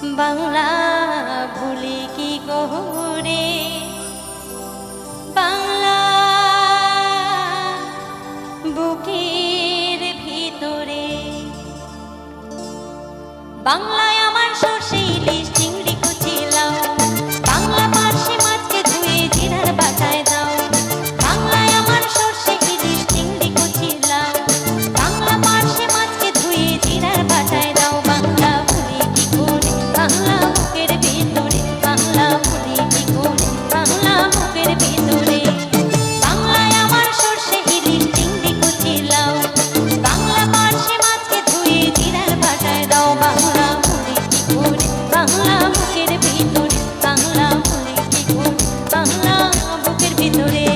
বাংলা ভুলি কি করে, বাংলা বুকের ভিতরে। বাংলায় আমার সর্ষে ইলিশ চিংড়ি কুচি লাউ, বাংলা পার্শে মাছকে ধুয়ে জিরার বাটায় দাও। বাংলায় আমার সর্ষে ইলিশ চিংড়ি কুচি লাউ, বাংলা পার্শে মাছকে ধুয়ে জিরার বাটায় দাও। বাংলা ভুলি কি করে, বাংলা বুকের ভিতরে, বাংলা ভুলি কি করে, বাংলা বুকের ভিতরে। বাংলায় আমার সর্ষে ইলিশ চিংড়ি কুচি লাউ, বাংলা পার্শে মাছকে ধুয়ে জিরার বাটায় দাও। বাংলা ভুলি কি করে, বাংলা বুকের ভিতরে, বাংলা ভুলি কি করে, বাংলা বুকের ভিতরে।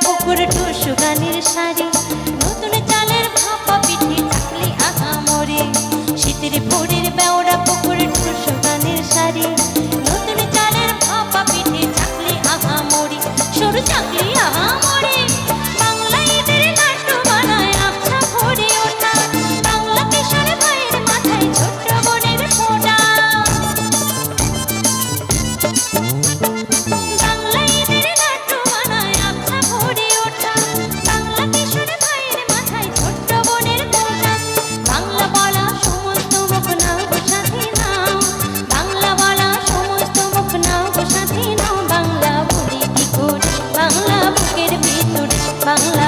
পুকুর টুসু গানের শাড়ি, নতুন চালের ভাপা পিঠে চাকলি আহামরে। শীতের ভোরের বেওড়া পুকুর টুসু গানের শাড়ি, নতুন চালের ভাপা পিঠে চাকলি আহামরে, সরু চাকলি আহামরে। বাংলা ঈদের নাট্য বানায় আবছা ভরে ওঠা, বাংলা কিশোর ভাইয়ের মাথায় ছোট্ট বোনের ফোঁটা। বাংলা ঈদের নাট্য বানায় আবছা ভরে ওঠা, বাংলা কিশোর ভাইয়ের মাথায় ছোট্ট বোনের ফোঁটা। বাংলা বলা সমস্ত মুখ নাও গো সাথী নাও, বাংলা বলা সমস্ত মুখ নাও গো সাথী নাও। বাংলা ভুলি কি করে, বাংলা বুকের ভিতরে, বাংলা